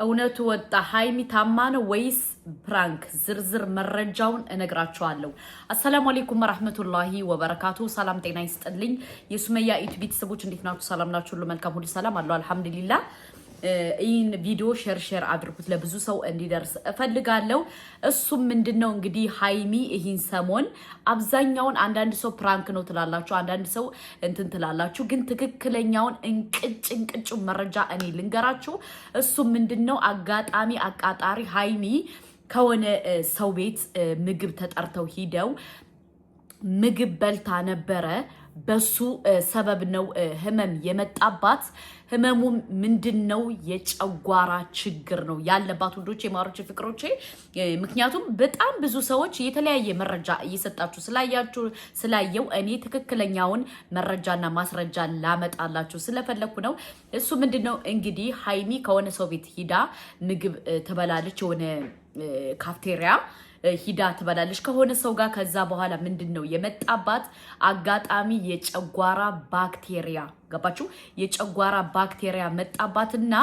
እውነቱ ወጣ። ሃይሚ ታማ ነው ወይስ ፕራንክ? ዝርዝር መረጃውን እነግራችኋለሁ። አሰላሙ አለይኩም ወራህመቱላሂ ወበረካቱ። ሰላም ጤና ይስጥልኝ የሱመያ ኢትዮ ቤተሰቦች እንዴት ናችሁ? ሰላም ናችሁ? ሁሉ መልካም ሁሉ ሰላም አለው አልহামዱሊላህ። ይህን ቪዲዮ ሼር አድርጉት ለብዙ ሰው እንዲደርስ እፈልጋለሁ። እሱም ምንድነው እንግዲህ ሃይሚ ይህን ሰሞን አብዛኛውን አንዳንድ ሰው ፕራንክ ነው ትላላችሁ፣ አንዳንድ ሰው እንትን ትላላችሁ፣ ግን ትክክለኛውን እንቅጭ መረጃ እኔ ልንገራችሁ። እሱም ምንድነው አጋጣሚ አቃጣሪ ሃይሚ ከሆነ ሰው ቤት ምግብ ተጠርተው ሂደው ምግብ በልታ ነበረ። በሱ ሰበብ ነው ህመም የመጣባት። ህመሙ ምንድነው? የጨጓራ ችግር ነው ያለባት ወንዶቼ፣ ማሮቼ፣ ፍቅሮቼ። ምክንያቱም በጣም ብዙ ሰዎች የተለያየ መረጃ እየሰጣችሁ ስላየው እኔ ትክክለኛውን መረጃና ማስረጃ ላመጣላችሁ ስለፈለኩ ነው። እሱ ምንድነው እንግዲህ ሃይሚ ከሆነ ሰው ቤት ሂዳ ምግብ ትበላለች፣ የሆነ ካፍቴሪያ ሂዳ ትበላለች ከሆነ ሰው ጋር። ከዛ በኋላ ምንድነው የመጣባት? አጋጣሚ የጨጓራ ባክቴሪያ፣ ገባችሁ? የጨጓራ ባክቴሪያ መጣባትና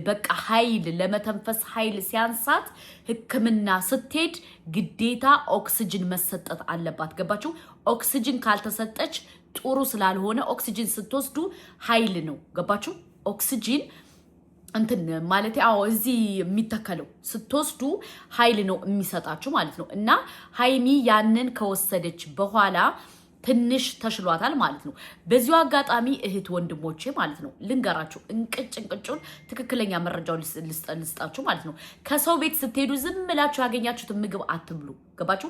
በቃ ኃይል ለመተንፈስ ኃይል ሲያንሳት ህክምና ስትሄድ ግዴታ ኦክሲጅን መሰጠት አለባት። ገባችሁ? ኦክሲጅን ካልተሰጠች ጥሩ ስላልሆነ ኦክሲጅን ስትወስዱ ኃይል ነው። ገባችሁ? ኦክሲጅን እንትን ማለት እዚህ የሚተከለው ስትወስዱ ኃይል ነው የሚሰጣችሁ ማለት ነው። እና ሃይሚ ያንን ከወሰደች በኋላ ትንሽ ተሽሏታል ማለት ነው። በዚሁ አጋጣሚ እህት ወንድሞቼ ማለት ነው ልንገራችሁ፣ እንቅጩን ትክክለኛ መረጃው ልስጣችሁ ማለት ነው። ከሰው ቤት ስትሄዱ ዝም ብላችሁ ያገኛችሁትን ምግብ አትብሉ። ገባችሁ?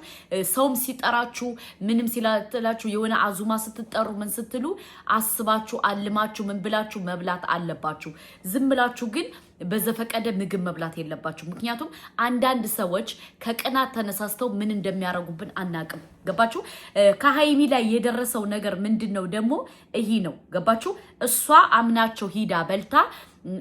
ሰውም ሲጠራችሁ ምንም ሲላችሁ የሆነ አዙማ ስትጠሩ ምን ስትሉ አስባችሁ አልማችሁ ምን ብላችሁ መብላት አለባችሁ። ዝም ብላችሁ ግን በዘፈቀደ ምግብ መብላት የለባችሁ። ምክንያቱም አንዳንድ ሰዎች ከቅናት ተነሳስተው ምን እንደሚያረጉብን አናቅም። ገባችሁ? ከሃይሚ ላይ የደረሰው ነገር ምንድነው ደግሞ ይሄ ነው። ገባችሁ? እሷ አምናቸው ሂዳ በልታ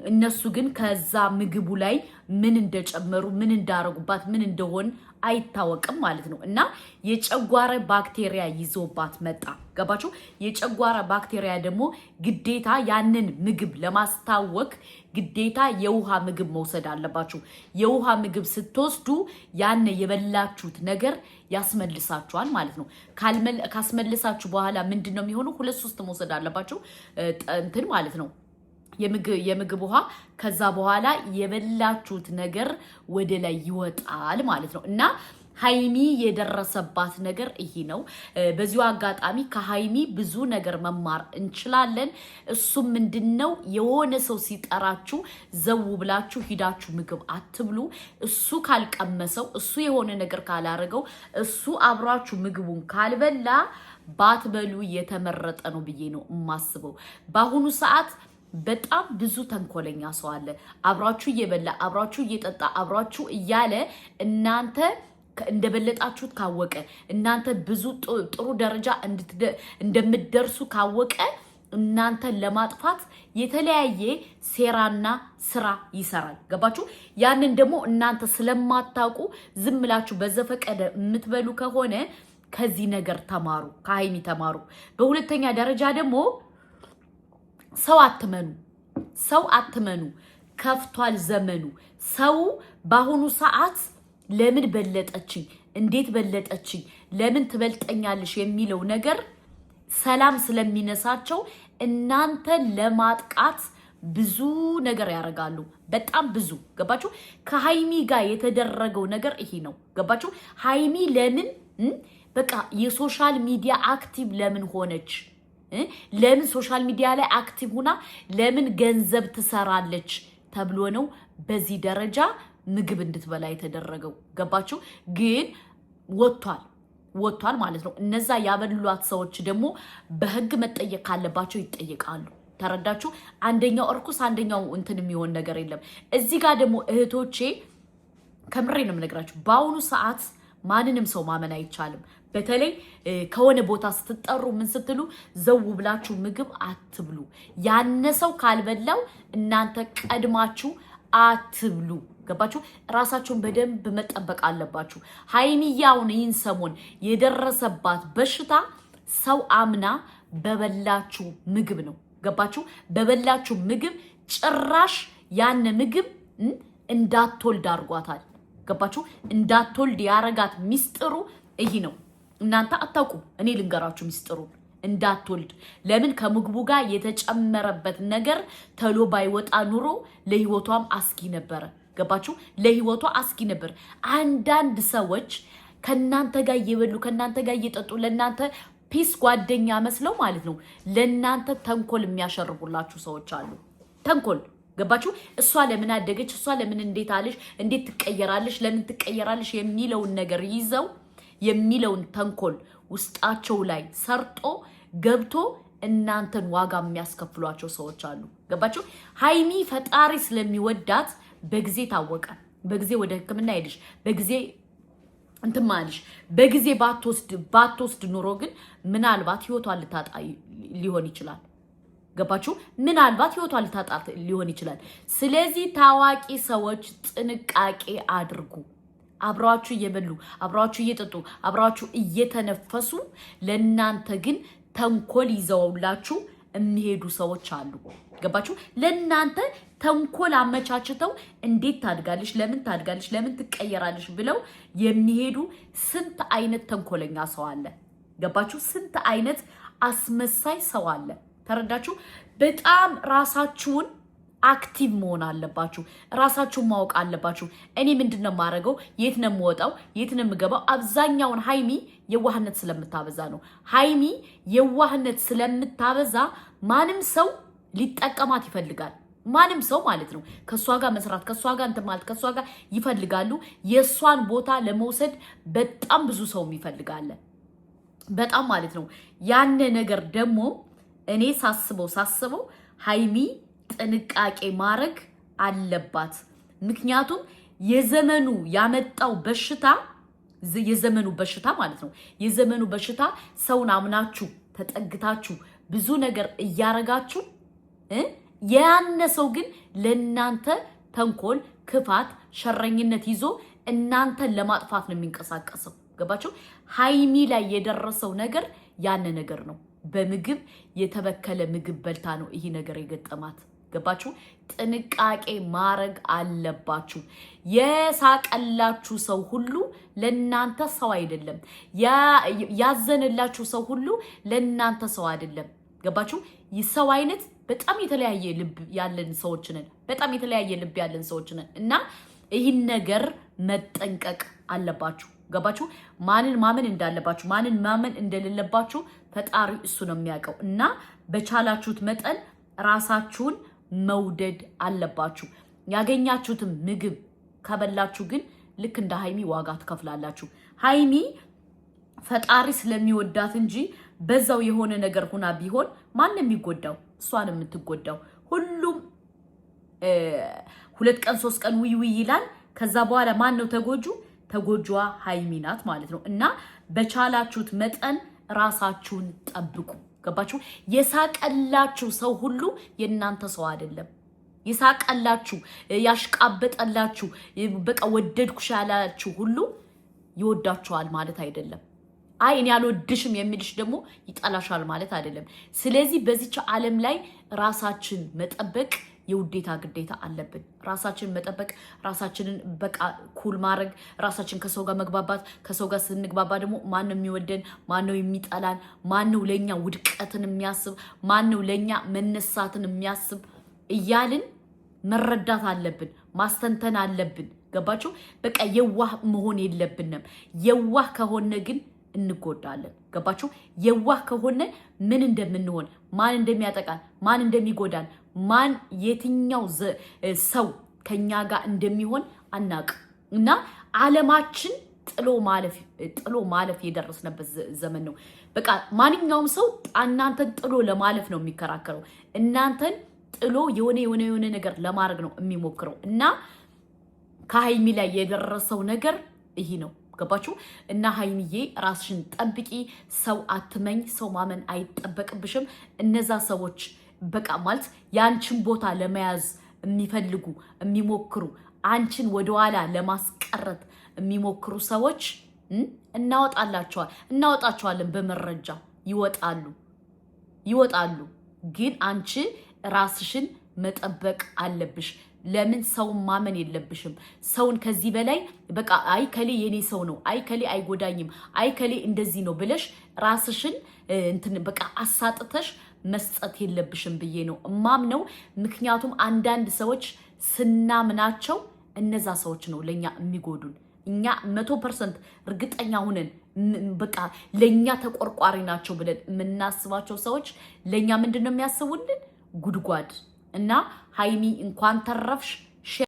እነሱ ግን ከዛ ምግቡ ላይ ምን እንደጨመሩ ምን እንዳረጉባት ምን እንደሆን አይታወቅም ማለት ነው። እና የጨጓራ ባክቴሪያ ይዞባት መጣ። ገባችሁ? የጨጓራ ባክቴሪያ ደግሞ ግዴታ ያንን ምግብ ለማስታወክ ግዴታ የውሃ ምግብ መውሰድ አለባችሁ። የውሃ ምግብ ስትወስዱ ያን የበላችሁት ነገር ያስመልሳችኋል ማለት ነው። ካስመልሳችሁ በኋላ ምንድነው የሚሆነው? 2-3 መውሰድ አለባችሁ እንትን ማለት ነው የምግብ ውሃ። ከዛ በኋላ የበላችሁት ነገር ወደ ላይ ይወጣል ማለት ነው። እና ሃይሚ የደረሰባት ነገር ይሄ ነው። በዚሁ አጋጣሚ ከሃይሚ ብዙ ነገር መማር እንችላለን። እሱም ምንድነው የሆነ ሰው ሲጠራችሁ ዘው ብላችሁ ሂዳችሁ ምግብ አትብሉ። እሱ ካልቀመሰው፣ እሱ የሆነ ነገር ካላረገው፣ እሱ አብራችሁ ምግቡን ካልበላ ባትበሉ የተመረጠ ነው ብዬ ነው የማስበው። በአሁኑ ሰዓት በጣም ብዙ ተንኮለኛ ሰው አለ። አብራችሁ እየበላ አብራችሁ እየጠጣ አብራችሁ እያለ እናንተ እንደበለጣችሁት ካወቀ፣ እናንተ ብዙ ጥሩ ደረጃ እንደምትደርሱ ካወቀ እናንተ ለማጥፋት የተለያየ ሴራና ስራ ይሰራል። ገባችሁ? ያንን ደግሞ እናንተ ስለማታውቁ ዝም ብላችሁ በዘፈቀደ የምትበሉ ከሆነ ከዚህ ነገር ተማሩ፣ ከሃይሚ ተማሩ። በሁለተኛ ደረጃ ደግሞ ሰው አትመኑ። ከፍቷል ዘመኑ። ሰው በአሁኑ ሰዓት ለምን በለጠችኝ፣ እንዴት በለጠችኝ፣ ለምን ትበልጠኛለሽ የሚለው ነገር ሰላም ስለሚነሳቸው እናንተ ለማጥቃት ብዙ ነገር ያደርጋሉ። በጣም ብዙ። ገባችሁ? ከሃይሚ ጋር የተደረገው ነገር ይሄ ነው። ገባችሁ? ሃይሚ ለምን በቃ የሶሻል ሚዲያ አክቲቭ ለምን ሆነች? ለምን ሶሻል ሚዲያ ላይ አክቲቭ ሆና ለምን ገንዘብ ትሰራለች ተብሎ ነው በዚህ ደረጃ ምግብ እንድትበላ የተደረገው። ገባችሁ? ግን ወጥቷል ማለት ነው። እነዛ ያበሉላት ሰዎች ደግሞ በህግ መጠየቅ ካለባቸው ይጠየቃሉ። ተረዳችሁ? አንደኛው እርኩስ አንደኛው እንትን የሚሆን ነገር የለም። እዚህ ጋር ደግሞ እህቶቼ ከምሬ ነው የምነግራችሁ፣ በአሁኑ ሰዓት ማንንም ሰው ማመን አይቻልም። በተለይ ከሆነ ቦታ ስትጠሩ ምን ስትሉ ዘው ብላችሁ ምግብ አትብሉ። ያነሰው ካልበላው እናንተ ቀድማችሁ አትብሉ። ገባችሁ? ራሳችሁን በደንብ መጠበቅ አለባችሁ። ሃይሚያውን ይህን ሰሞን የደረሰባት በሽታ ሰው አምና በበላችሁ ምግብ ነው። ገባችሁ? በበላችሁ ምግብ ጭራሽ ያን ምግብ እንዳትወልድ አድርጓታል። ገባችሁ? እንዳትወልድ ያረጋት ሚስጥሩ ይሄ ነው። እናንተ አታውቁ፣ እኔ ልንገራችሁ ሚስጥሩን። እንዳትወልድ ለምን ከምግቡ ጋር የተጨመረበት ነገር ተሎ ባይወጣ ኑሮ ለህይወቷም አስጊ ነበረ። ገባችሁ? ለህይወቷ አስጊ ነበር። አንዳንድ ሰዎች ከናንተ ጋር እየበሉ ከናንተ ጋር እየጠጡ ለናንተ ፒስ ጓደኛ መስለው ማለት ነው ለናንተ ተንኮል የሚያሸርቡላችሁ ሰዎች አሉ። ተንኮል ገባችሁ? እሷ ለምን አደገች፣ እሷ ለምን እንዴት አለሽ፣ እንዴት ትቀየራለሽ፣ ለምን ትቀየራለሽ የሚለውን ነገር ይዘው የሚለውን ተንኮል ውስጣቸው ላይ ሰርጦ ገብቶ እናንተን ዋጋ የሚያስከፍሏቸው ሰዎች አሉ። ገባችሁ? ሃይሚ ፈጣሪ ስለሚወዳት በጊዜ ታወቀ። በጊዜ ወደ ሕክምና ሄድሽ፣ በጊዜ እንትማልሽ፣ በጊዜ ባትወስድ ኑሮ ግን ምናልባት ህይወቷን ልታጣ ሊሆን ይችላል። ገባችሁ? ምናልባት ህይወቷን ልታጣ ሊሆን ይችላል። ስለዚህ ታዋቂ ሰዎች ጥንቃቄ አድርጉ። አብራችሁ እየበሉ አብራችሁ እየጠጡ አብራችሁ እየተነፈሱ ለናንተ ግን ተንኮል ይዘውላችሁ የሚሄዱ ሰዎች አሉ። ገባችሁ? ለናንተ ተንኮል አመቻችተው እንዴት ታድጋለሽ፣ ለምን ታድጋለሽ፣ ለምን ትቀየራለሽ ብለው የሚሄዱ ስንት አይነት ተንኮለኛ ሰው አለ። ገባችሁ? ስንት አይነት አስመሳይ ሰው አለ። ተረዳችሁ? በጣም ራሳችሁን አክቲቭ መሆን አለባችሁ። ራሳችሁን ማወቅ አለባችሁ። እኔ ምንድነው ማረገው? የት ነው የምወጣው? የት ነው የምገባው? አብዛኛውን ሃይሚ የዋህነት ስለምታበዛ ነው። ሃይሚ የዋህነት ስለምታበዛ ማንም ሰው ሊጠቀማት ይፈልጋል። ማንም ሰው ማለት ነው ከሷ ጋር መስራት ከሷ ጋር እንትን ማለት ከሷ ጋር ይፈልጋሉ። የሷን ቦታ ለመውሰድ በጣም ብዙ ሰው ይፈልጋል። በጣም ማለት ነው። ያን ነገር ደግሞ እኔ ሳስበው ሃይሚ ጥንቃቄ ማድረግ አለባት። ምክንያቱም የዘመኑ ያመጣው በሽታ የዘመኑ በሽታ ማለት ነው። የዘመኑ በሽታ ሰውን አምናችሁ ተጠግታችሁ ብዙ ነገር እያረጋችሁ ያነሰው ግን ለናንተ ተንኮል፣ ክፋት፣ ሸረኝነት ይዞ እናንተን ለማጥፋት ነው የሚንቀሳቀሰው። ገባችሁ? ሃይሚ ላይ የደረሰው ነገር ያን ነገር ነው። በምግብ የተበከለ ምግብ በልታ ነው ይሄ ነገር የገጠማት። ገባችሁ? ጥንቃቄ ማድረግ አለባችሁ። የሳቀላችሁ ሰው ሁሉ ለናንተ ሰው አይደለም። ያዘነላችሁ ሰው ሁሉ ለናንተ ሰው አይደለም። ገባችሁ? የሰው አይነት በጣም የተለያየ ልብ ያለን ሰዎች ነን። በጣም የተለያየ ልብ ያለን ሰዎች ነን እና ይህን ነገር መጠንቀቅ አለባችሁ። ገባችሁ? ማንን ማመን እንዳለባችሁ ማንን ማመን እንደሌለባችሁ ፈጣሪ እሱ ነው የሚያውቀው። እና በቻላችሁት መጠን ራሳችሁን መውደድ አለባችሁ። ያገኛችሁትን ምግብ ከበላችሁ ግን ልክ እንደ ሃይሚ ዋጋ ትከፍላላችሁ። ሃይሚ ፈጣሪ ስለሚወዳት እንጂ በዛው የሆነ ነገር ሁና ቢሆን ማን የሚጎዳው? እሷን የምትጎዳው። ሁሉም 2 ቀን 3 ቀን ውይ ይላል። ከዛ በኋላ ማን ነው ተጎጁ? ተጎጇ ሃይሚ ናት ማለት ነው። እና በቻላችሁት መጠን ራሳችሁን ጠብቁ። ገባችሁ? የሳቀላችሁ ሰው ሁሉ የናንተ ሰው አይደለም። የሳቀላችሁ ያሽቃበጠላችሁ በቃ ወደድኩሽ ያላችሁ ሁሉ ይወዳችኋል ማለት አይደለም። አይ እኔ አልወድሽም የሚልሽ ደግሞ ይጠላሻል ማለት አይደለም። ስለዚህ በዚች ዓለም ላይ ራሳችን መጠበቅ የውዴታ ግዴታ አለብን። ራሳችን መጠበቅ፣ ራሳችንን በቃ ኩል ማድረግ፣ ራሳችን ከሰው ጋር መግባባት። ከሰው ጋር ስንግባባ ደግሞ ማን ነው የሚወደን፣ ማን ነው የሚጠላን፣ ማን ነው ለኛ ውድቀትን የሚያስብ፣ ማን ነው ለኛ መነሳትን የሚያስብ እያልን መረዳት አለብን፣ ማስተንተን አለብን። ገባችሁ? በቃ የዋህ መሆን የለብንም። የዋህ ከሆነ ግን እንጎዳለን። ገባችሁ? የዋህ ከሆነ ምን እንደምንሆን፣ ማን እንደሚያጠቃን፣ ማን እንደሚጎዳን፣ ማን የትኛው ሰው ከኛ ጋር እንደሚሆን አናቅ እና ዓለማችን ጥሎ ማለፍ የደረስነበት ዘመን ነው። በቃ ማንኛውም ሰው እናንተን ጥሎ ለማለፍ ነው የሚከራከረው። እናንተን ጥሎ የሆነ ነገር ለማድረግ ነው የሚሞክረው እና ከሃይሚ ላይ የደረሰው ነገር ይሄ ነው። ገባችሁ? እና ሃይሚዬ ራስሽን ጠብቂ። ሰው አትመኝ። ሰው ማመን አይጠበቅብሽም። እነዛ ሰዎች በቃ ማለት ያንቺን ቦታ ለመያዝ የሚፈልጉ የሚሞክሩ፣ አንቺን ወደኋላ ለማስቀረት የሚሞክሩ ሰዎች እናወጣቸዋለን። በመረጃ ይወጣሉ። ግን አንቺ ራስሽን መጠበቅ አለብሽ። ለምን ሰው ማመን የለብሽም ሰውን ከዚህ በላይ በቃ አይ ከሌ የኔ ሰው ነው አይ ከሌ አይጎዳኝም አይ ከሌ እንደዚህ ነው ብለሽ ራስሽን እንትን በቃ አሳጥተሽ መስጠት የለብሽም ብዬ ነው ማምነው ምክንያቱም አንዳንድ ሰዎች ስናምናቸው እነዛ ሰዎች ነው ለኛ የሚጎዱን እኛ 100% እርግጠኛ ሆነን በቃ ለኛ ተቆርቋሪ ናቸው ብለን የምናስባቸው ሰዎች ለኛ ምንድነው የሚያስቡልን ጉድጓድ እና ሃይሚ እንኳን ተረፍሽ